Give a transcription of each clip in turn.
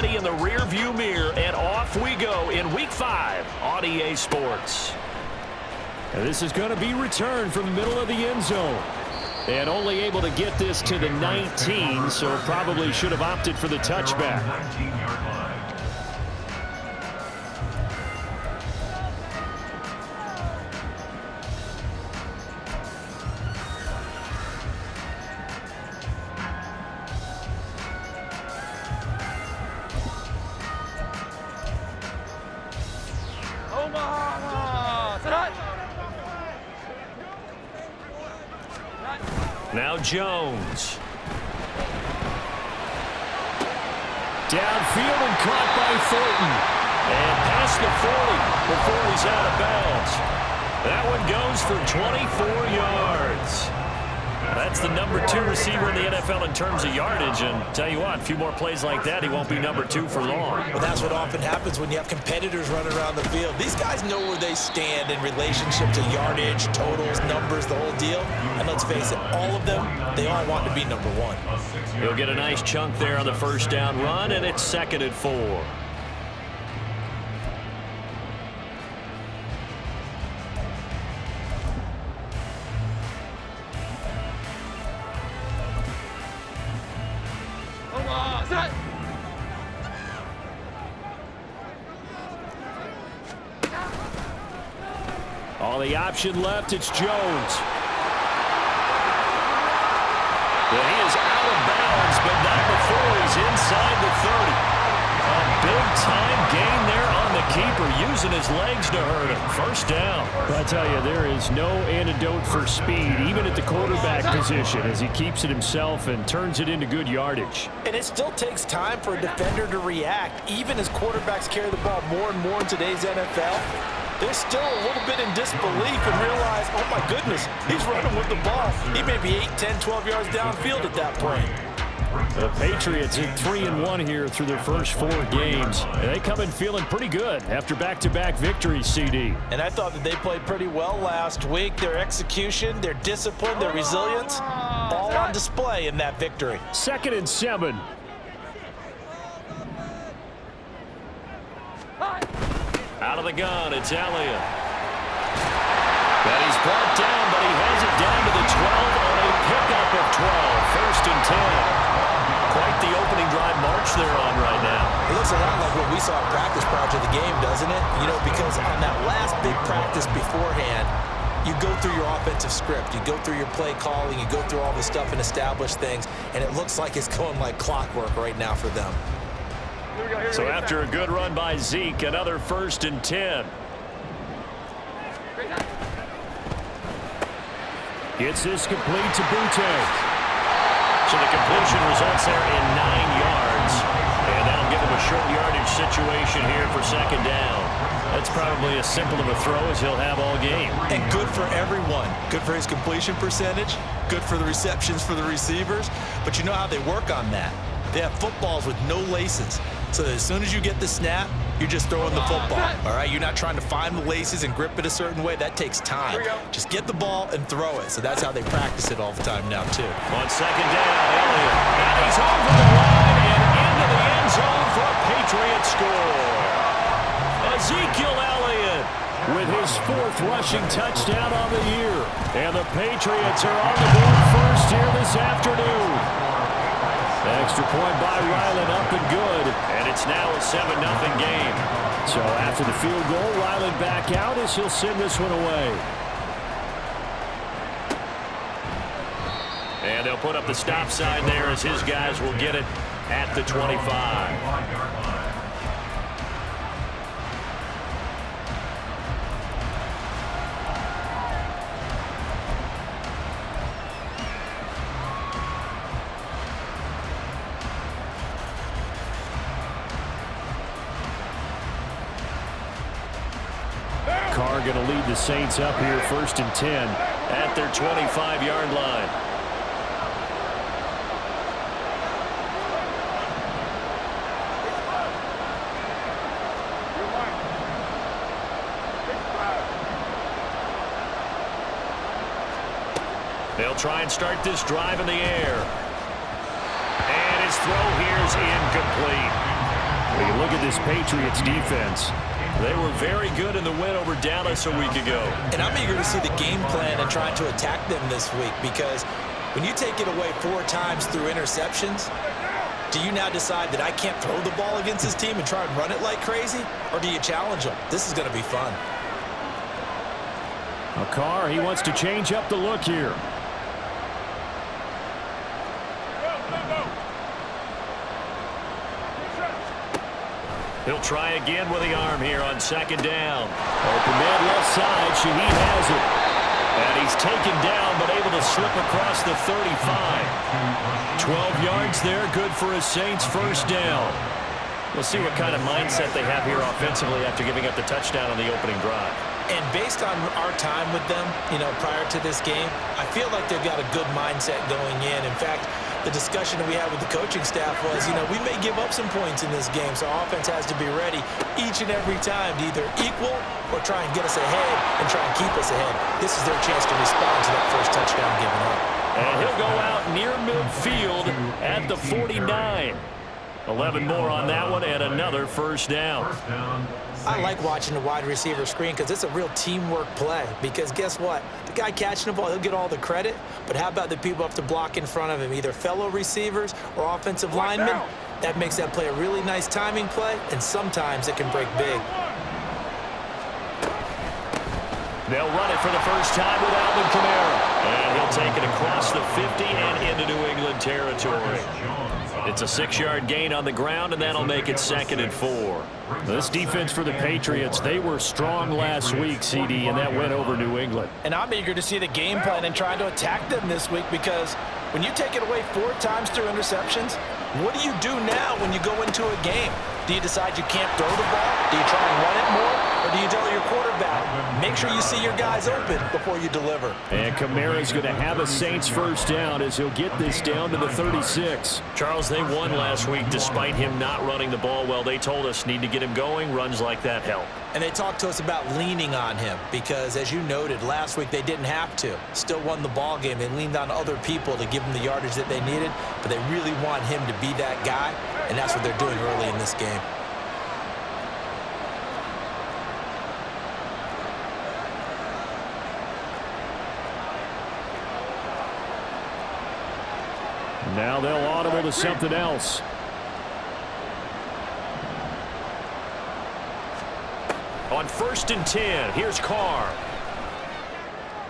already in the rearview mirror, and off we go in Week 5 on EA Sports. And this is going to be returned from the middle of the end zone. And only able to get this to the 19, so probably should have opted for the touchback. Now Jones. Downfield and caught by Thornton. And past the 40 before he's out of bounds. That one goes for 24 yards. That's the number 2 receiver in the NFL in terms of yardage. And tell you what, a few more plays like that, he won't be number 2 for long. Well, that's what often happens when you have competitors running around the field. These guys know where they stand in relationship to yardage, totals, numbers, the whole deal. And let's face it, all of them, they all want to be number 1. He'll get a nice chunk there on the first down run, and it's 2nd and 4. All the option left, it's Jones. Well, he is out of bounds, but not before he's inside the 30. A big-time gain there on the keeper, using his legs to hurt him. First down. But I tell you, there is no antidote for speed, even at the quarterback position, as he keeps it himself and turns it into good yardage. And it still takes time for a defender to react, even as quarterbacks carry the ball more and more in today's NFL. They're still a little bit in disbelief and realize, oh my goodness, he's running with the ball. He may be 8, 10, 12 yards downfield at that point. The Patriots at 3-1 here through their first 4 games. And they come in feeling pretty good after back-to-back victories, CD. And I thought that they played pretty well last week. Their execution, their discipline, their resilience, all on display in that victory. 2nd and 7. Out of the gun, it's Elliott. But he's brought down, but he has it down to the 12 on a pickup of 12. 1st and 10. Quite the opening drive march they're on right now. It looks a lot like what we saw in practice prior to the game, doesn't it? You know, because on that last big practice beforehand, you go through your offensive script, you go through your play calling, you go through all this stuff and establish things, and it looks like it's going like clockwork right now for them. So after a good run by Zeke, another 1st and 10. Gets this complete to Boutte. So the completion results there in 9 yards. And that'll give him a short yardage situation here for 2nd down. That's probably as simple of a throw as he'll have all game. And good for everyone. Good for his completion percentage. Good for the receptions for the receivers. But you know how they work on that. They have footballs with no laces. So that as soon as you get the snap, you're just throwing the football. All right, you're not trying to find the laces and grip it a certain way. That takes time. Just get the ball and throw it. So that's how they practice it all the time now, too. On 2nd down, Elliott. And he's over the line and into the end zone for a Patriot score. Ezekiel Elliott with his 4th rushing touchdown on the year. And the Patriots are on the board first here this afternoon. Extra point by Ryland, up and good. And it's now a 7-0 game. So after the field goal, Ryland back out as he'll send this one away. And they'll put up the stop sign there as his guys will get it at the 25. Carr going to lead the Saints up here 1st and 10 at their 25-yard line. They'll try and start this drive in the air. And his throw here is incomplete. this Patriots defense. They were very good in the win over Dallas a week ago. And I'm eager to see the game plan and trying to attack them this week, because when you take it away 4 times through interceptions, do you now decide that I can't throw the ball against this team and try and run it like crazy? Or do you challenge them? This is going to be fun. Carr, he wants to change up the look here. He'll try again with the arm here on second down. Open man left side. Shaheed has it. And he's taken down, but able to slip across the 35. 12 yards there, good for a Saints first down. We'll see what kind of mindset they have here offensively after giving up the touchdown on the opening drive. And based on our time with them, prior to this game, I feel like they've got a good mindset going in. In fact, the discussion that we had with the coaching staff was, we may give up some points in this game, so our offense has to be ready each and every time to either equal or try and get us ahead and try and keep us ahead. This is their chance to respond to that first touchdown given up. And he'll go out near midfield at the 49. 11 more on that one and another first down. I like watching the wide receiver screen because it's a real teamwork play. Because guess what? The guy catching the ball, he'll get all the credit. But how about the people up to block in front of him, either fellow receivers or offensive linemen? That makes that play a really nice timing play, and sometimes it can break big. They'll run it for the first time with Alvin Kamara. And he'll take it across the 50 and into New England territory. It's a 6-yard gain on the ground, and that'll make it 2nd and 4. This defense for the Patriots, they were strong last week, CD, and that went over New England. And I'm eager to see the game plan and trying to attack them this week, because when you take it away 4 times through interceptions, what do you do now when you go into a game? Do you decide you can't throw the ball? Do you try and run it more? Or do you tell your quarterback, make sure you see your guys open before you deliver? And Kamara's going to have a Saints first down as he'll get this down to the 36. Charles, they won last week despite him not running the ball well. They told us need to get him going. Runs like that help. And they talked to us about leaning on him because, as you noted, last week they didn't have to. Still won the ball game. They leaned on other people to give them the yardage that they needed, but they really want him to be that guy, and that's what they're doing early in this game. Now they'll audible to something else. On 1st and 10, here's Carr.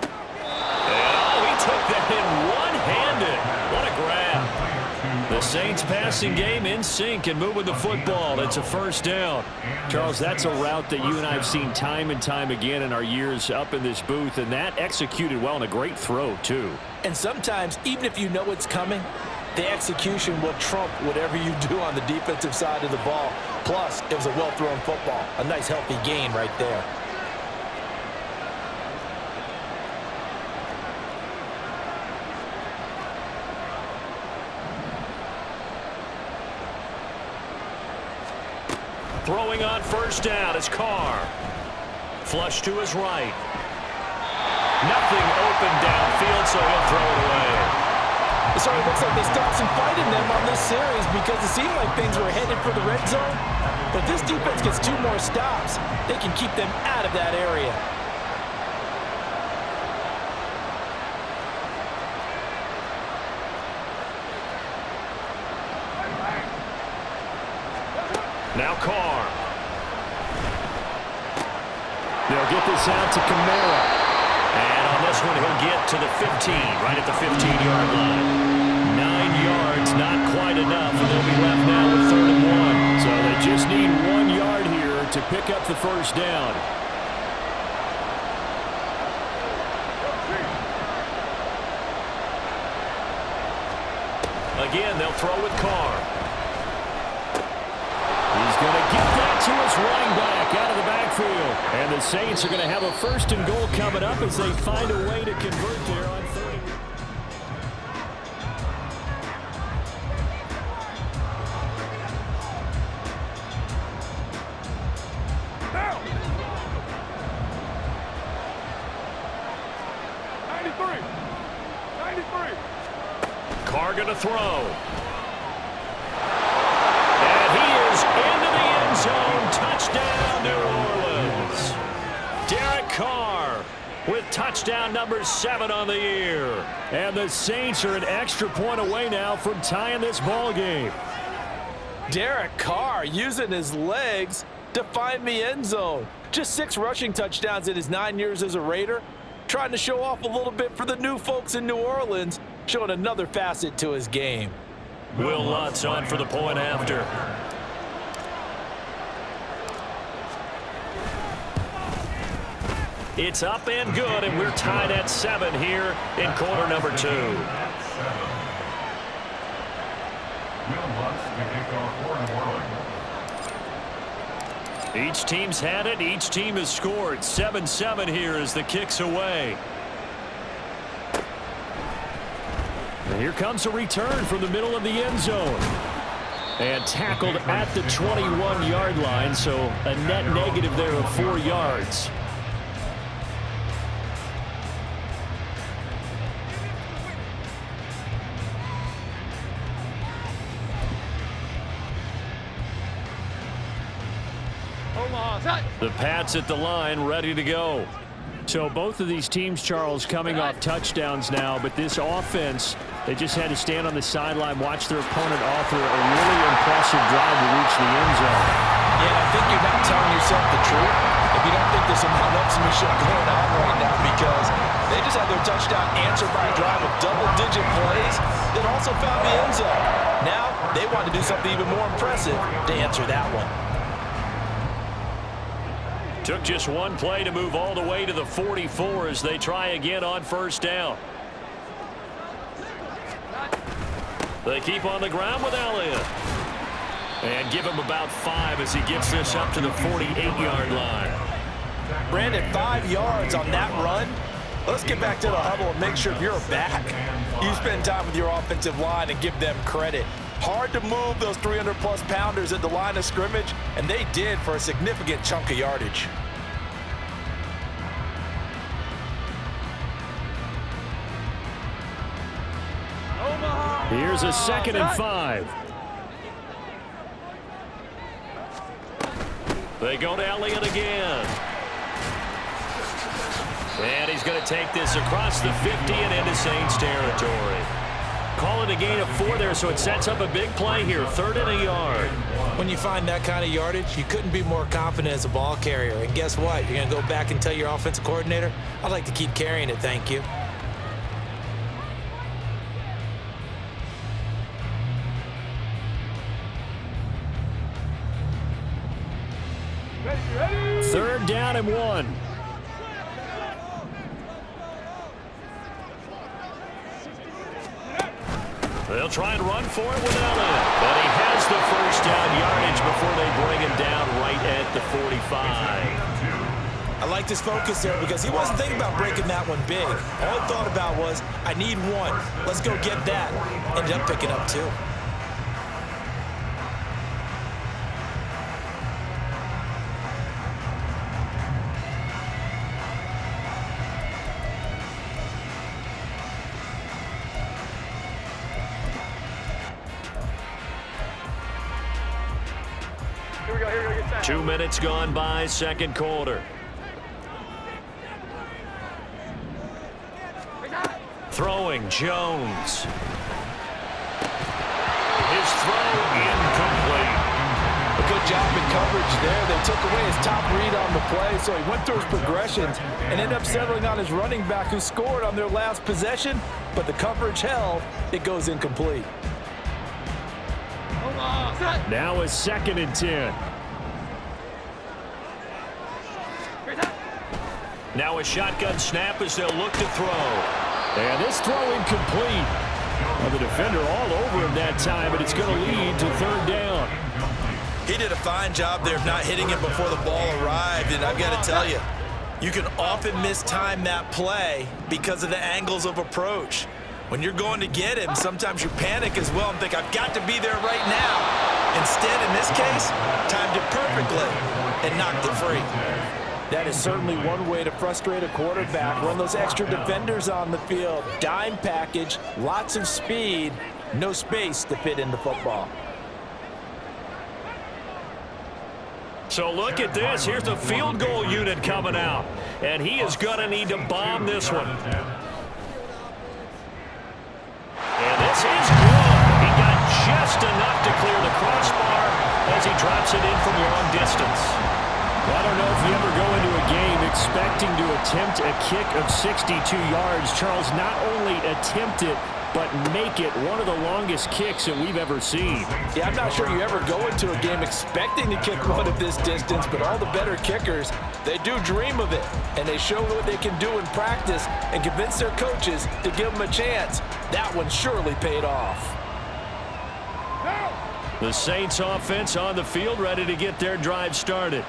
And he took that in one-handed. What a grab. The Saints passing game in sync and moving the football. It's a first down. Charles, that's a route that you and I have seen time and time again in our years up in this booth, and that executed well and a great throw, too. And sometimes, even if you know it's coming, the execution will trump whatever you do on the defensive side of the ball. Plus, it was a well-thrown football. A nice, healthy gain right there. Throwing on first down is Carr. Flush to his right. Nothing open downfield, so he'll throw it away. It certainly looks like they stopped some fight in them on this series because it seemed like things were headed for the red zone. But if this defense gets 2 more stops, they can keep them out of that area. Now Carr. They'll get this out to Kamara. And on this one, he'll get to the 15, right at the 15-yard line. 9 yards, not quite enough, and they'll be left now with 3rd and 1. So they just need 1 yard here to pick up the first down. Again, they'll throw with Carr. He's going to get that to his running back out of the backfield. And the Saints are going to have a 1st and goal coming up as they find a way to convert there on 3rd. Carr going to throw. And he is into the end zone. touchdown number 7 on the year. And the Saints are an extra point away now from tying this ball game. Derek Carr using his legs to find the end zone. Just 6 rushing touchdowns in his 9 years as a Raider. Trying to show off a little bit for the new folks in New Orleans, showing another facet to his game. Will Lutz on for the point after. It's up and good, and we're tied at 7 here in quarter number 2. Each team's had it. Each team has scored. 7-7 here as the kick's away. And here comes a return from the middle of the end zone. And tackled at the 21-yard line, so a net negative there of 4 yards. The Pats at the line, ready to go. So both of these teams, Charles, coming off touchdowns now, but this offense, they just had to stand on the sideline, watch their opponent offer a really impressive drive to reach the end zone. Yeah, I think you're not telling yourself the truth if you don't think there's some upsmanship going on right now, because they just had their touchdown answered by a drive of double-digit plays that also found the end zone. Now they want to do something even more impressive to answer that one. Took just one play to move all the way to the 44 as they try again on first down. They keep on the ground with Elliott. And give him about 5 as he gets this up to the 48-yard line. Brandon, 5 yards on that run. Let's get back to the huddle and make sure you're back. You spend time with your offensive line and give them credit. Hard to move those 300-plus pounders at the line of scrimmage, and they did for a significant chunk of yardage. Here's a 2nd and 5. They go to Elliott again. And he's going to take this across the 50 and into Saints territory. Call it a gain of 4 there, so it sets up a big play here. 3rd and a yard. When you find that kind of yardage, you couldn't be more confident as a ball carrier. And guess what? You're going to go back and tell your offensive coordinator, I'd like to keep carrying it, thank you. Third down and 1. They'll try and run for it with Elliott. But he has the first down yardage before they bring him down right at the 45. I liked his focus there because he wasn't thinking about breaking that one big. All he thought about was, I need 1. Let's go get that. Ended up picking up 2. Here we go, get set. 2 minutes gone by, second quarter. Throwing, Jones. His throw incomplete. A good job in coverage there. They took away his top read on the play, so he went through his progressions and ended up settling on his running back who scored on their last possession, but the coverage held. It goes incomplete. Now a 2nd and 10. Now a shotgun snap as they'll look to throw. And this throw incomplete. Well, the defender all over him that time, but it's going to lead to 3rd down. He did a fine job there of not hitting him before the ball arrived, and I've got to tell you, you can often mistime that play because of the angles of approach. When you're going to get him, sometimes you panic as well and think, I've got to be there right now. Instead, in this case, timed it perfectly and knocked it free. That is certainly one way to frustrate a quarterback. Run those extra defenders on the field. Dime package, lots of speed, no space to fit in the football. So look at this. Here's the field goal unit coming out. And he is going to need to bomb this one. And this is good. He got just enough to clear the crossbar as he drops it in from long distance. Well, I don't know if you ever go into a game expecting to attempt a kick of 62 yards. Charles, not only attempt it, but make it one of the longest kicks that we've ever seen. Yeah, I'm not sure you ever go into a game expecting to kick one of this distance, but all the better kickers, they do dream of it, and they show what they can do in practice and convince their coaches to give them a chance. That one surely paid off. The Saints offense on the field, ready to get their drive started.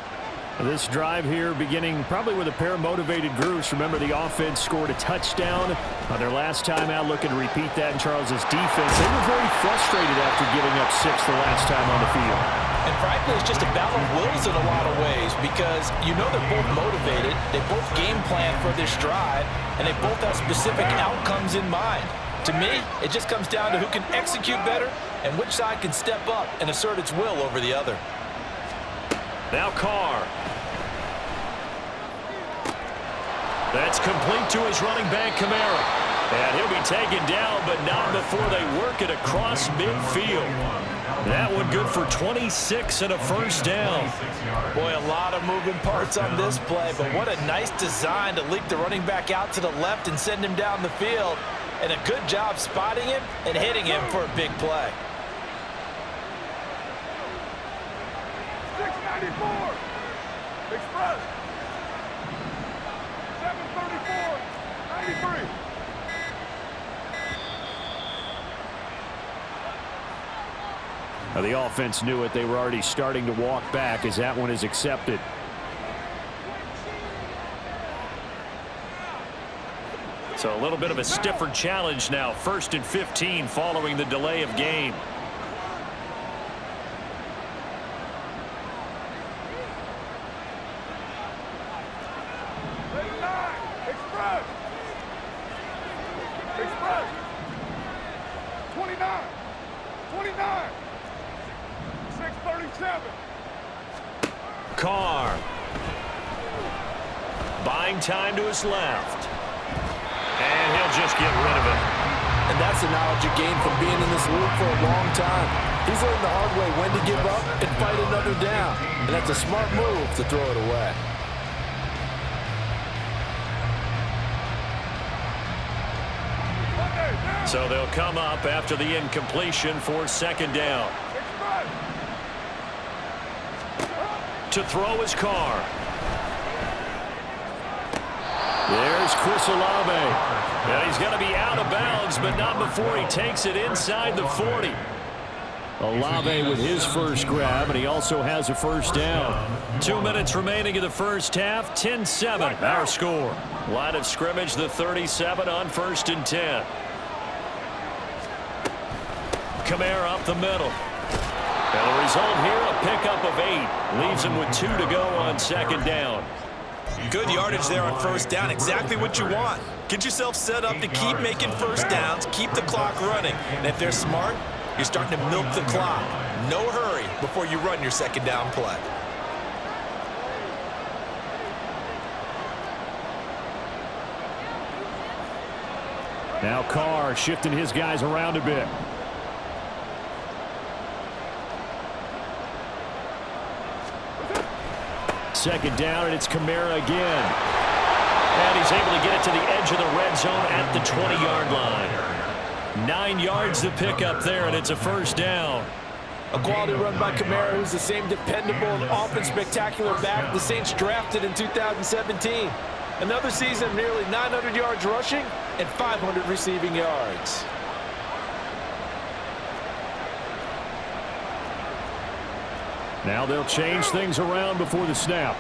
This drive here beginning probably with a pair of motivated groups. Remember, the offense scored a touchdown on their last time out, looking to repeat that in Charles's defense. They were very frustrated after giving up 6 the last time on the field. And frankly, it's just a battle of wills in a lot of ways because you know they're both motivated, they both game plan for this drive, and they both have specific outcomes in mind. To me, it just comes down to who can execute better and which side can step up and assert its will over the other. Now Carr. That's complete to his running back, Kamara. And he'll be taken down, but not before they work it across midfield. That one good for 26 and a first down. Boy, a lot of moving parts on this play, but what a nice design to leak the running back out to the left and send him down the field. And a good job spotting him and hitting him for a big play. 694. Express. 734. 93. Now, the offense knew it. They were already starting to walk back as that one is accepted. So a little bit of a stiffer challenge now. 1st and 15 following the delay of game. Express. Express. 29. 29. 637. Carr. Buying time to his left. And he'll just get rid of it. And that's the knowledge you gain from being in this league for a long time. He's learned the hard way when to give up and fight another down. And that's a smart move to throw it away. So they'll come up after the incompletion for 2nd down. To throw his Carr. There's Chris Olave. And he's going to be out of bounds, but not before he takes it inside the 40. Olave with his first grab, and he also has a first down. 2 minutes remaining in the first half. 10-7, our score. Line of scrimmage, the 37 on 1st and 10. Kamara up the middle. And the result here, a pickup of 8. Leaves him with 2 to go on 2nd down. Good yardage there on 1st down. Exactly what you want. Get yourself set up to keep making first downs, keep the clock running. And if they're smart, you're starting to milk the clock. No hurry before you run your 2nd down play. Now Carr shifting his guys around a bit. Second down, and it's Kamara again. And he's able to get it to the edge of the red zone at the 20-yard line. 9 yards to pick up there, and it's a first down. A quality run by Kamara, who's the same dependable and often spectacular back the Saints drafted in 2017. Another season of nearly 900 yards rushing and 500 receiving yards. Now they'll change things around before the snap.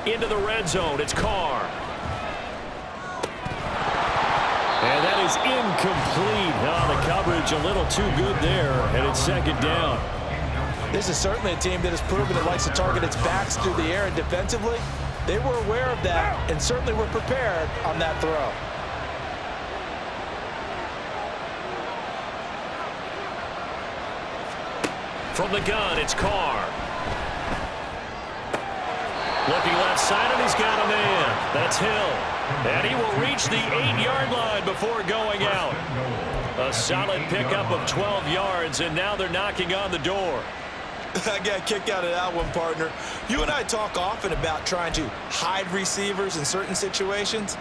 Into the red zone, it's Carr. And that is incomplete. Oh, the coverage a little too good there, and it's 2nd down. This is certainly a team that has proven it likes to target its backs through the air, and defensively, they were aware of that and certainly were prepared on that throw. From the gun, it's Carr. Looking left side, and he's got a man. That's Hill. And he will reach the 8-yard line before going out. A solid pickup of 12 yards, and now they're knocking on the door. I got a kick out of that one, partner. You and I talk often about trying to hide receivers in certain situations,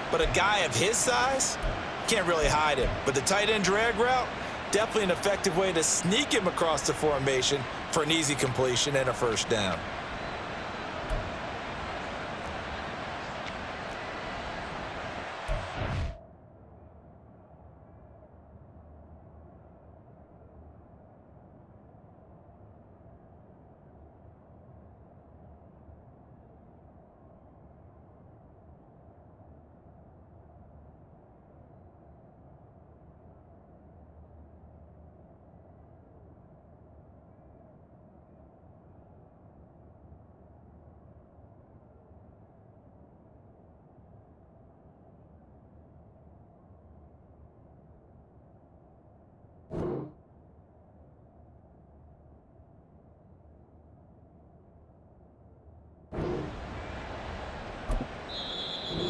but a guy of his size can't really hide him. But the tight end drag route, definitely an effective way to sneak him across the formation for an easy completion and a first down.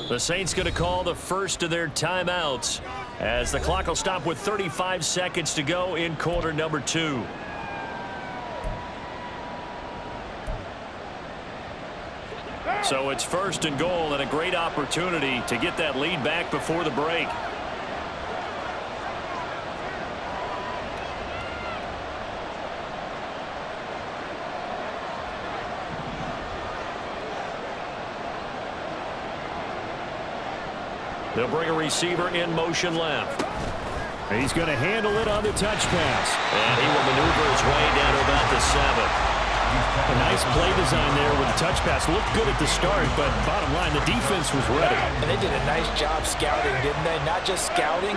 The Saints going to call the first of their timeouts as the clock will stop with 35 seconds to go in quarter number 2. So it's first and goal, and a great opportunity to get that lead back before the break. They'll bring a receiver in motion left. He's going to handle it on the touch pass. And he will maneuver his way down to about the 7. A nice play design there with the touch pass. Looked good at the start, but bottom line, the defense was ready. And they did a nice job scouting, didn't they? Not just scouting,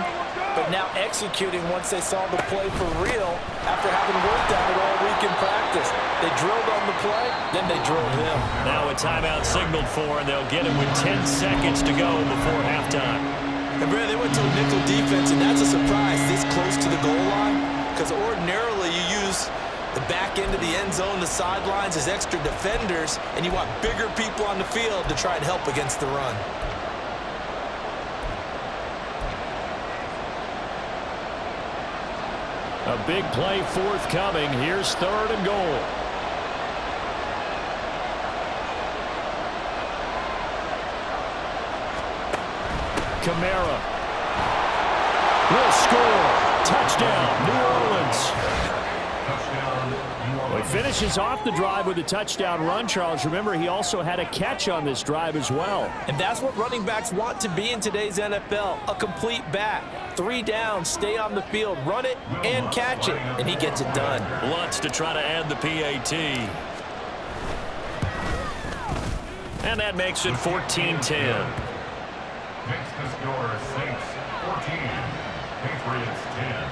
but now executing once they saw the play for real after having worked on it all week in practice. They drilled on the play, then they drilled him. Now a timeout signaled for, and they'll get it with 10 seconds to go before halftime. And Brad, they went to a nickel defense, and that's a surprise this close to the goal line, because ordinarily you use the back end of the end zone, the sidelines as extra defenders, and you want bigger people on the field to try and help against the run. A big play forthcoming. Here's third and goal. Kamara will score. Touchdown, New Orleans. Well, he finishes off the drive with a touchdown run, Charles. Remember, he also had a catch on this drive as well. And that's what running backs want to be in today's NFL, a complete back. 3 downs, stay on the field, run it, and catch it, and he gets it done. Lutz to try to add the PAT. And that makes it 14-10. Makes the score Saints 14, Patriots 10.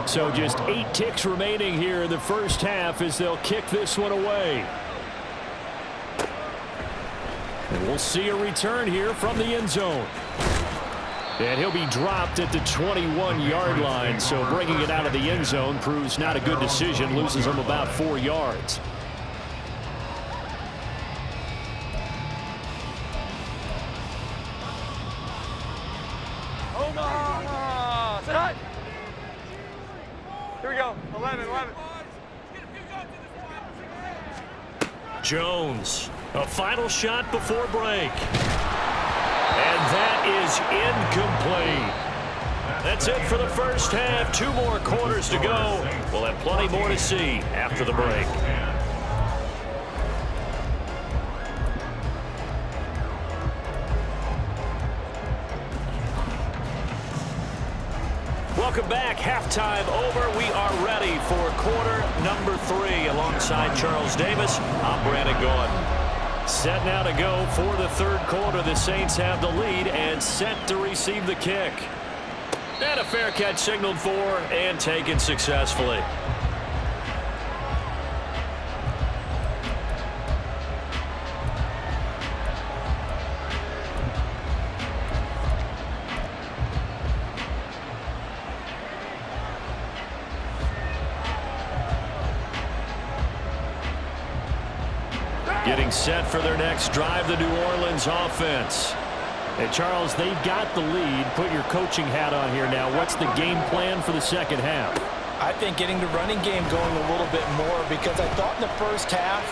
So just 8 ticks remaining here in the first half as they'll kick this one away. And we'll see a return here from the end zone. And he'll be dropped at the 21-yard line, so bringing it out of the end zone proves not a good decision, loses him about 4 yards. Here we go. 11. Jones, a final shot before break. And that is incomplete. That's it for the first half. 2 more quarters to go. We'll have plenty more to see after the break. Welcome back. Halftime over. We are ready for quarter number 3. Alongside Charles Davis, I'm Brandon Gaudin. Set now to go for the third quarter. The Saints have the lead and set to receive the kick. And a fair catch signaled for and taken successfully. Getting set for their next drive, the New Orleans offense. Hey, Charles, they've got the lead. Put your coaching hat on here now. What's the game plan for the second half? I think getting the running game going a little bit more, because I thought in the first half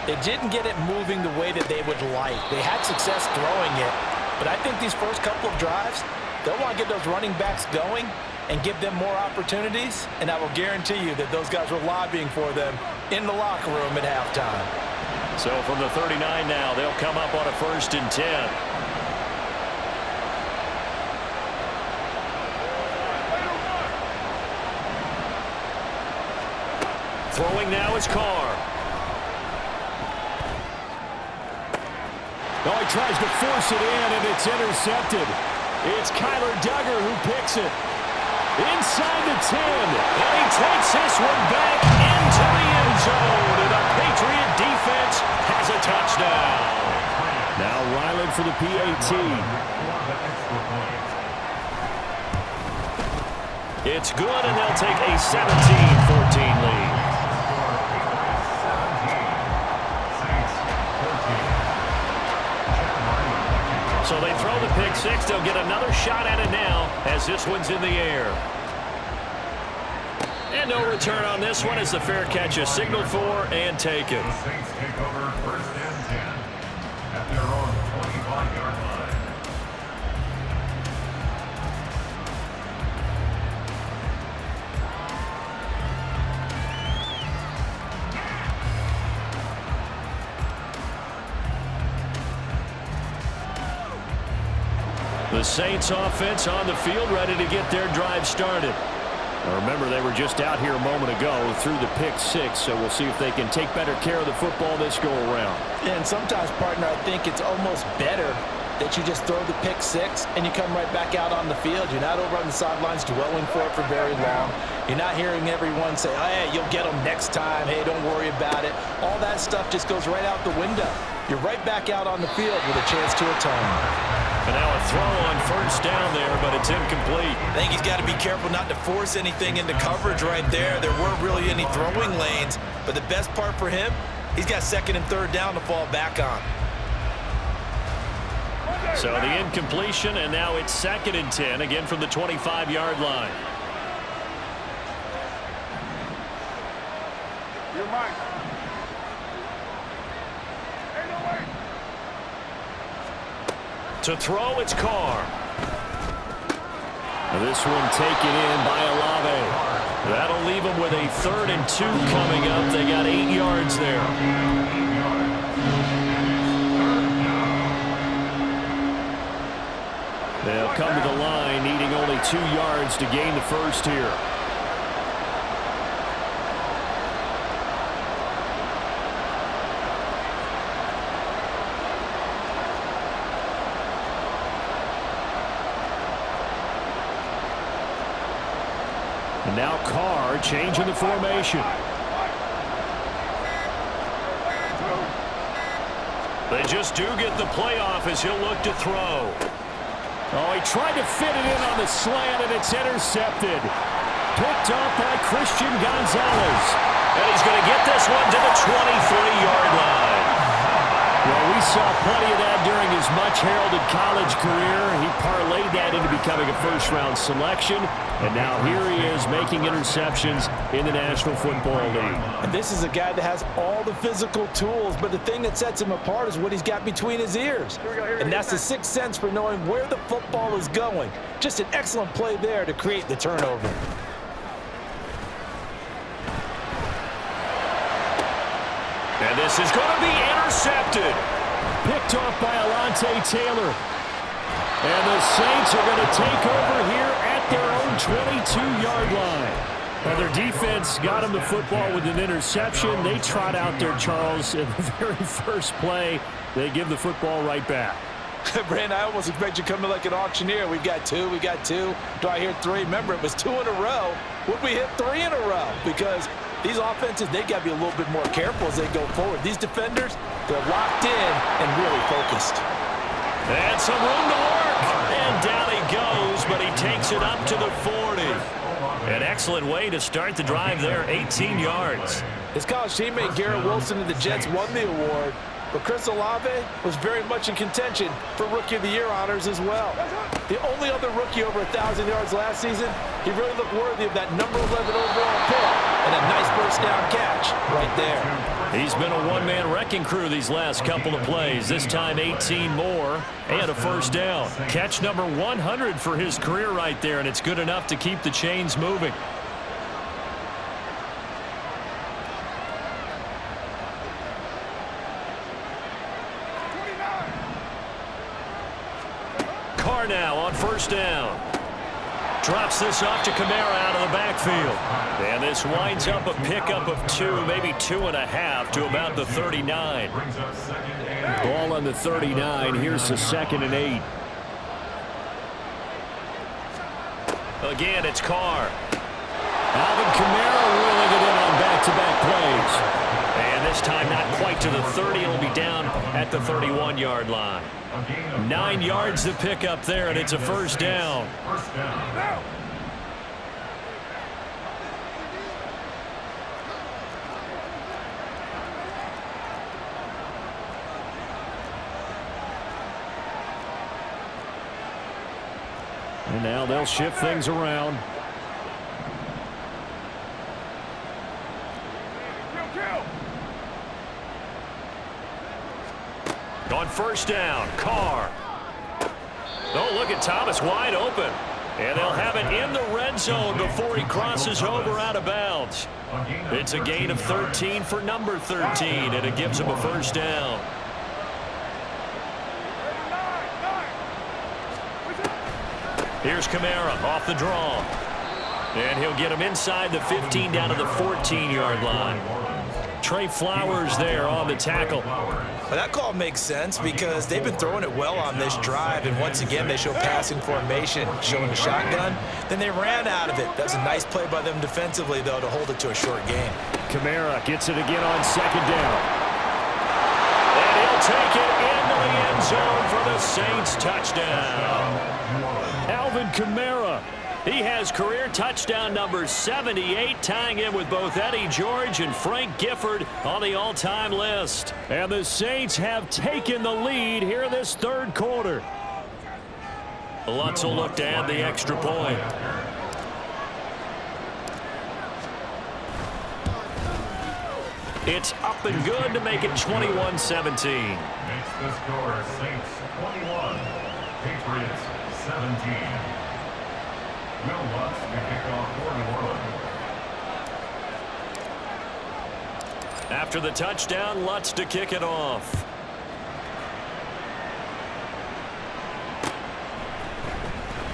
they didn't get it moving the way that they would like. They had success throwing it, but I think these first couple of drives, they'll want to get those running backs going and give them more opportunities, and I will guarantee you that those guys were lobbying for them in the locker room at halftime. So from the 39 now, they'll come up on a 1st and 10. Throwing now is Carr. Oh, he tries to force it in, and it's intercepted. It's Kyler Duggar who picks it. Inside the 10. And he takes this one back into the end zone. And the Patriot defense has a touchdown. Now Ryland for the PAT. It's good, and they'll take a 17-14 lead. So they throw the pick six. They'll get another shot at it now as this one's in the air. And no return on this one as the fair catch is signaled for and taken. The Saints take over 1st and 10 at their own 25-yard line. The Saints offense on the field, ready to get their drive started. Now remember, they were just out here a moment ago through the pick six, so we'll see if they can take better care of the football this go around. And sometimes, partner, I think it's almost better that you just throw the pick six and you come right back out on the field. You're not over on the sidelines dwelling for it for very long. You're not hearing everyone say, oh, hey, you'll get them next time. Hey, don't worry about it. All that stuff just goes right out the window. You're right back out on the field with a chance to atone. And now a throw on 1st down there, but it's incomplete. I think he's got to be careful not to force anything into coverage right there. There weren't really any throwing lanes, but the best part for him, he's got 2nd and 3rd down to fall back on. So the incompletion, and now it's 2nd and 10, again from the 25-yard line. You're mine. To throw, it's Carr. This one taken in by Olave. That'll leave them with a 3rd and 2 coming up. They got 8 yards there. They'll come to the line, needing only 2 yards to gain the first here. And now Carr changing the formation. They just do get the playoff as he'll look to throw. Oh, he tried to fit it in on the slant, and it's intercepted. Picked up by Christian Gonzalez. And he's going to get this one to the 23-yard line. Well, we saw plenty of that during his much-heralded college career. He parlayed that into becoming a first-round selection. And now here he is making interceptions in the National Football League. And this is a guy that has all the physical tools, but the thing that sets him apart is what he's got between his ears. And that's the sixth sense for knowing where the football is going. Just an excellent play there to create the turnover. And this is going to be intercepted. Picked off by Alontae Taylor. And the Saints are going to take over here at their own 22-yard line. Well, their defense got them the football with an interception. They trot out there, Charles, in the very first play. They give the football right back. Brandon, I almost expect you to come in like an auctioneer. We've got two. Do I hear three? Remember, it was 2 in a row. Would we hit 3 in a row? Because these offenses, they got to be a little bit more careful as they go forward. These defenders, they're locked in and really focused. And some room to work. And down he goes, but he takes it up to the 40. An excellent way to start the drive there, 18 yards. His college teammate Garrett Wilson of the Jets won the award, but Chris Olave was very much in contention for Rookie of the Year honors as well. The only other rookie over 1,000 yards last season, he really looked worthy of that number 11 overall pick and a nice first down catch right there. He's been a one-man wrecking crew these last couple of plays. This time 18 more and a first down. Catch number 100 for his career right there, and it's good enough to keep the chains moving. Carr now on first down. Drops this off to Kamara out of the backfield. And this winds up a pickup of 2, maybe 2.5 to about the 39. Ball on the 39. Here's the 2nd and 8. Again, it's Carr. Alvin Kamara wheeling it in on back-to-back plays. And this time not quite to the 30. It'll be down at the 31-yard line. 9 yards to pick up there, and it's a first down. And now they'll shift things around. On first down, Carr. Oh, look at Thomas wide open. And they'll have it in the red zone before he crosses over out of bounds. It's a gain of 13 for number 13, and it gives him a first down. Here's Kamara off the draw. And he'll get him inside the 15 down to the 14-yard line. Trey Flowers there on the tackle. Well, that call makes sense because they've been throwing it well on this drive, and once again they show passing formation, showing the shotgun. Then they ran out of it. That was a nice play by them defensively, though, to hold it to a short game. Kamara gets it again on 2nd down. And he'll take it into the end zone for the Saints touchdown. Alvin Kamara. He has career touchdown number 78, tying him with both Eddie George and Frank Gifford on the all-time list. And the Saints have taken the lead here in this 3rd quarter. Lutz will look to add the extra point. It's up and good to make it 21-17. Makes the score Saints 21, Patriots 17. Will Lutz to kick off for New Orleans. After the touchdown, Lutz to kick it off.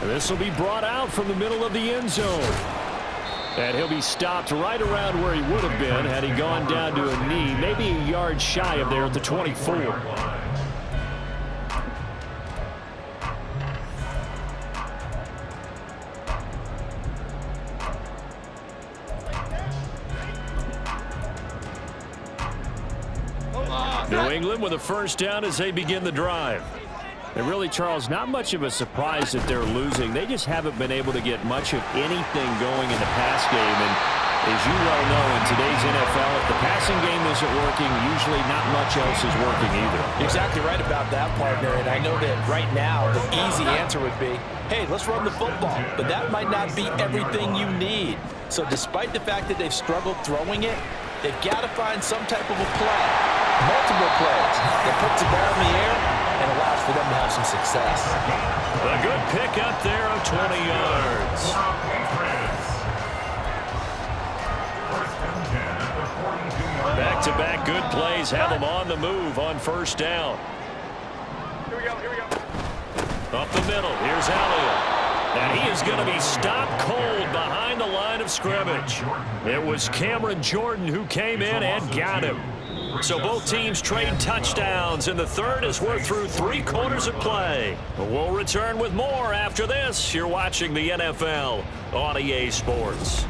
This will be brought out from the middle of the end zone. And he'll be stopped right around where he would have been had he gone down to a knee, maybe a yard shy of there at the 24. New England with a first down as they begin the drive. And really, Charles, not much of a surprise that they're losing. They just haven't been able to get much of anything going in the pass game. And as you well know, in today's NFL, if the passing game isn't working, usually not much else is working either. You're exactly right about that, partner. And I know that right now the easy answer would be, hey, let's run the football. But that might not be everything you need. So despite the fact that they've struggled throwing it, they've got to find some type of a play, multiple plays, that puts the ball in the air and allows for them to have some success. A good pickup there of 20 yards. Back-to-back good plays have them on the move on first down. Here we go. Up the middle, here's Elliott. And he is going to be stopped cold behind the line of scrimmage. It was Cameron Jordan who came in and got him. So both teams trade touchdowns in the third as we're through 3 quarters of play. We'll return with more after this. You're watching the NFL on EA Sports.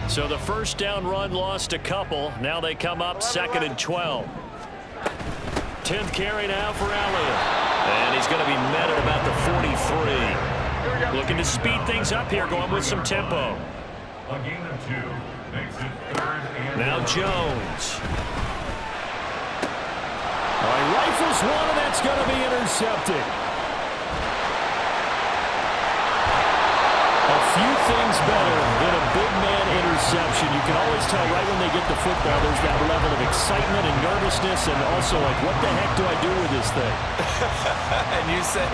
So the first down run lost a couple. Now they come up 2nd and 12. 10th carry now for Elliott. And he's going to be met at about the 43. Looking to speed things up here, going with some tempo. A gain of 2 makes it 3rd and Now Jones. All right, rifles one, and that's going to be intercepted. A few things better than a big man interception. You can always tell right when they get the football, there's that level of excitement and nervousness, and also like, what the heck do I do with this thing? And you say,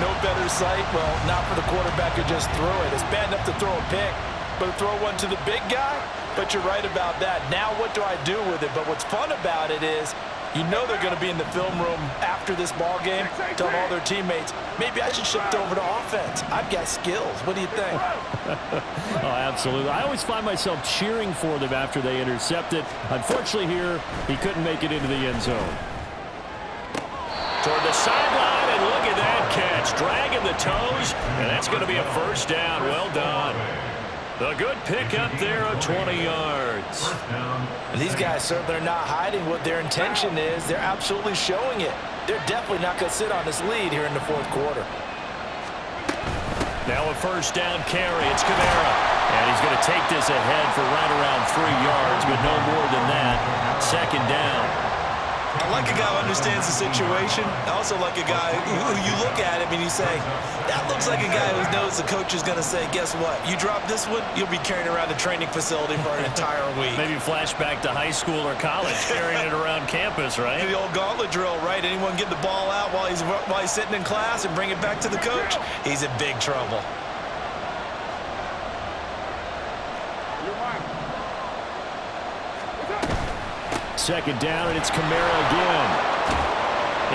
no better sight? Well, not for the quarterback who just threw it. It's bad enough to throw a pick, but to throw one to the big guy? But you're right about that. Now what do I do with it? But what's fun about it is, you know they're going to be in the film room after this ball game, telling all their teammates, maybe I should shift over to offense. I've got skills. What do you think? Oh, absolutely. I always find myself cheering for them after they intercept it. Unfortunately here, he couldn't make it into the end zone. Toward the sideline, and look at that catch. Dragging the toes, and that's going to be a first down. Well done. A good pick up there of 20 yards. And these guys certainly are not hiding what their intention is. They're absolutely showing it. They're definitely not going to sit on this lead here in the 4th quarter. Now a first down carry. It's Kamara. And he's going to take this ahead for right around 3 yards, but no more than that. 2nd down. I like a guy who understands the situation. I also like a guy who you look at him and you say, that looks like a guy who knows the coach is going to say, guess what? You drop this one, you'll be carrying around the training facility for an entire week. Maybe flashback to high school or college, carrying it around campus, right? The old gauntlet drill, right? Anyone get the ball out while he's sitting in class and bring it back to the coach? He's in big trouble. Second down, and it's Kamara again.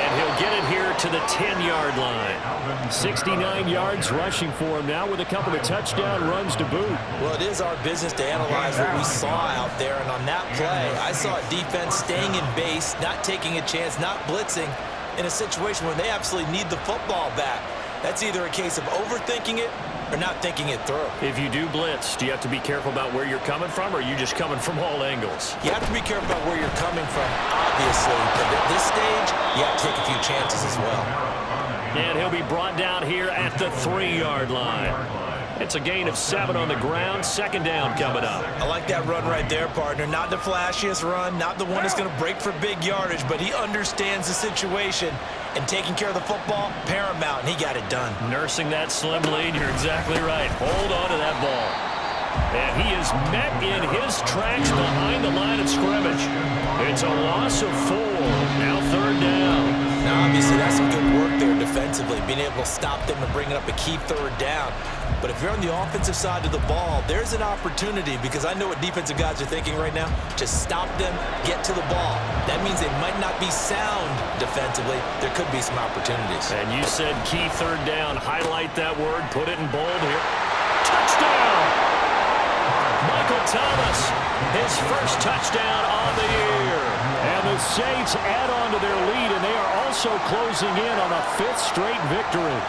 And he'll get it here to the 10-yard line. 69 yards rushing for him now with a couple of touchdown runs to boot. Well, it is our business to analyze what we saw out there. And on that play, I saw a defense staying in base, not taking a chance, not blitzing in a situation where they absolutely need the football back. That's either a case of overthinking it or not thinking it through. If you do blitz, do you have to be careful about where you're coming from, or are you just coming from all angles? You have to be careful about where you're coming from, obviously. But at this stage, you have to take a few chances as well. And he'll be brought down here at the 3-yard line. It's a gain of 7 on the ground. 2nd down coming up. I like that run right there, partner. Not the flashiest run, not the one that's going to break for big yardage, but he understands the situation. And taking care of the football, paramount, and he got it done. Nursing that slim lead, you're exactly right. Hold on to that ball. And he is met in his tracks behind the line of scrimmage. It's a loss of 4. Now 3rd down. Now, obviously, that's some good work there defensively, being able to stop them and bring up a key 3rd down. But if you're on the offensive side of the ball, there's an opportunity, because I know what defensive guys are thinking right now. Just stop them, get to the ball. That means they might not be sound defensively. There could be some opportunities. And you said key 3rd down. Highlight that word. Put it in bold here. Touchdown! Michael Thomas, his first touchdown on the year. And the Saints add on to their lead, and they are also closing in on a 5th straight victory.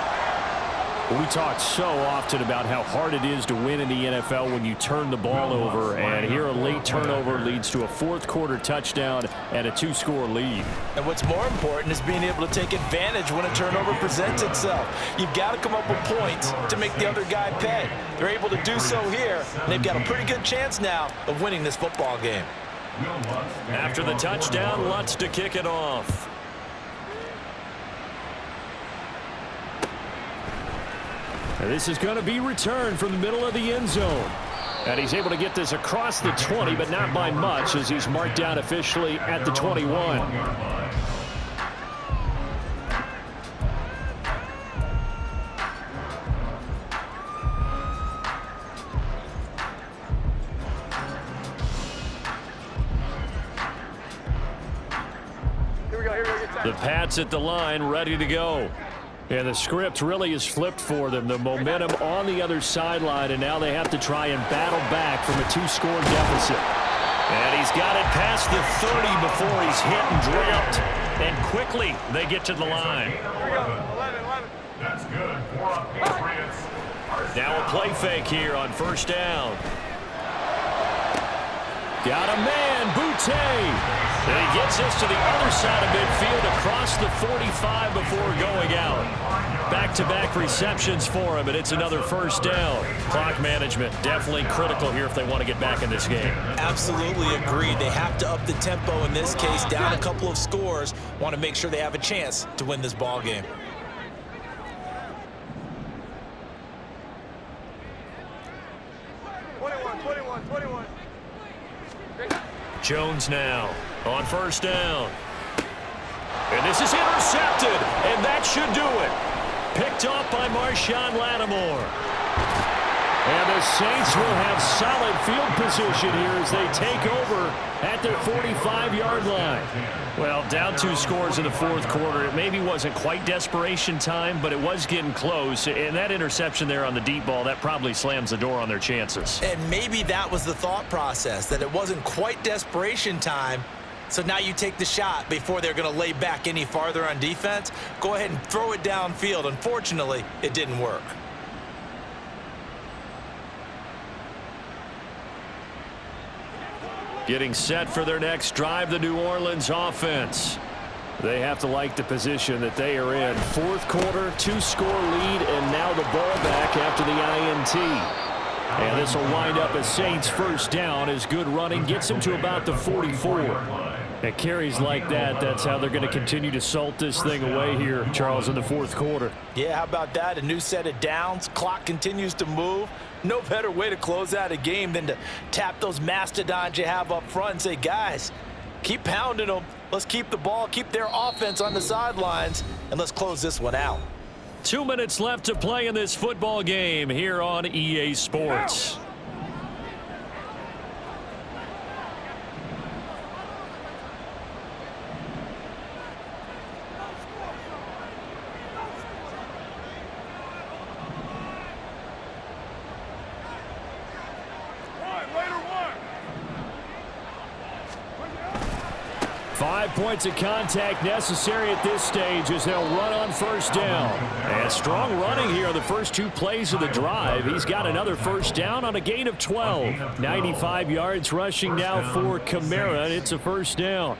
We talk so often about how hard it is to win in the NFL when you turn the ball over, and here a late turnover leads to a 4th quarter touchdown and a 2-score lead. And what's more important is being able to take advantage when a turnover presents itself. You've got to come up with points to make the other guy pay. They're able to do so here, and they've got a pretty good chance now of winning this football game. After the touchdown, Lutz to kick it off. And this is going to be returned from the middle of the end zone. And he's able to get this across the 20, but not by much, as he's marked down officially at the 21. The Pats at the line, ready to go. And the script really is flipped for them. The momentum on the other sideline, and now they have to try and battle back from a 2-score deficit. And he's got it past the 30 before he's hit and dropped. And quickly, they get to the line. That's good. 4 Patriots. Now a play fake here on 1st down. Got a man, Boutte. And he gets us to the other side of midfield across the 45 before going out. Back-to-back receptions for him, and it's another first down. Clock management definitely critical here if they want to get back in this game. Absolutely agreed. They have to up the tempo in this case, down a couple of scores. Want to make sure they have a chance to win this ball game. Jones now on first down. And this is intercepted, and that should do it. Picked off by Marshawn Lattimore. And the Saints will have solid field position here as they take over at their 45-yard line. Well, down 2 scores in the fourth quarter. It maybe wasn't quite desperation time, but it was getting close. And that interception there on the deep ball, that probably slams the door on their chances. And maybe that was the thought process, that it wasn't quite desperation time. So now you take the shot before they're going to lay back any farther on defense. Go ahead and throw it downfield. Unfortunately, it didn't work. Getting set for their next drive, the New Orleans offense. They have to like the position that they are in. Fourth quarter, 2-score lead, and now the ball back after the INT. And this will wind up as Saints first down as good running gets them to about the 44. At carries like that, that's how they're going to continue to salt this thing away here, Charles, in the fourth quarter. Yeah, how about that? A new set of downs. Clock continues to move. No better way to close out a game than to tap those mastodons you have up front and say, guys, keep pounding them. Let's keep the ball, keep their offense on the sidelines, and let's close this one out. 2 minutes left to play in this football game here on EA Sports. Points of contact necessary at this stage as they'll run on first down. And strong running here on the first 2 plays of the drive. He's got another first down on a gain of 12. 95 yards rushing now for Kamara, and it's a first down.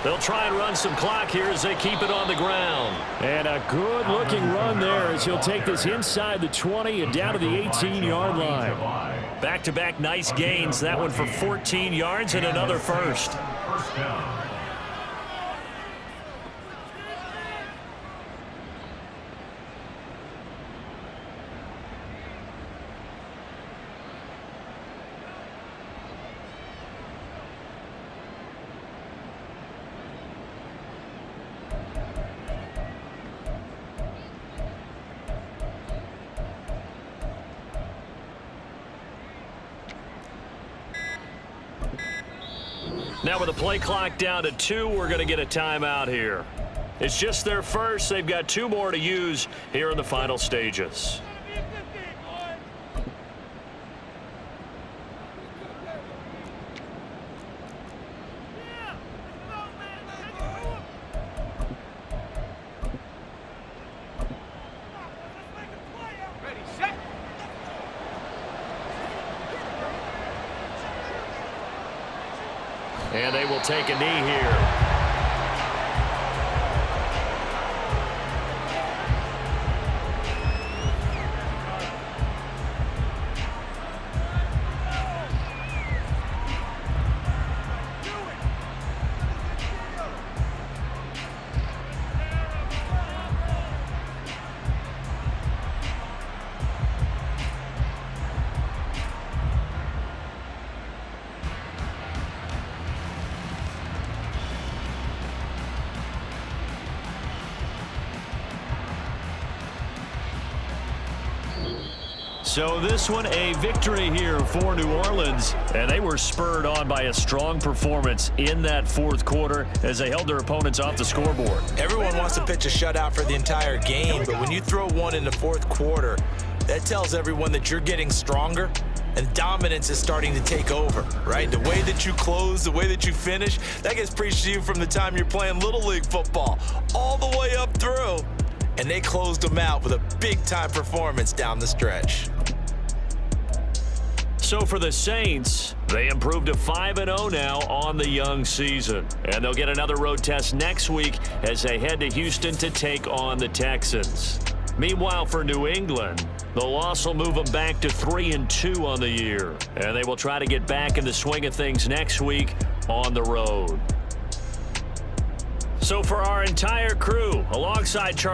They'll try and run some clock here as they keep it on the ground. And a good-looking run there as he'll take this inside the 20 and down to the 18-yard line. Back-to-back nice gains. That one for 14 yards and another first. First down. Now with the play clock down to 2, we're going to get a timeout here. It's just their first. They've got 2 more to use here in the final stages. And they will take a knee here. So this one a victory here for New Orleans. And they were spurred on by a strong performance in that fourth quarter as they held their opponents off the scoreboard. Everyone wants to pitch a shutout for the entire game, but when you throw one in the fourth quarter, that tells everyone that you're getting stronger and dominance is starting to take over, right? The way that you close, the way that you finish, that gets preached to you from the time you're playing Little League football all the way up through. And they closed them out with a big-time performance down the stretch. So for the Saints, they improved to 5-0 now on the young season. And they'll get another road test next week as they head to Houston to take on the Texans. Meanwhile, for New England, the loss will move them back to 3-2 on the year. And they will try to get back in the swing of things next week on the road. So for our entire crew, alongside Charles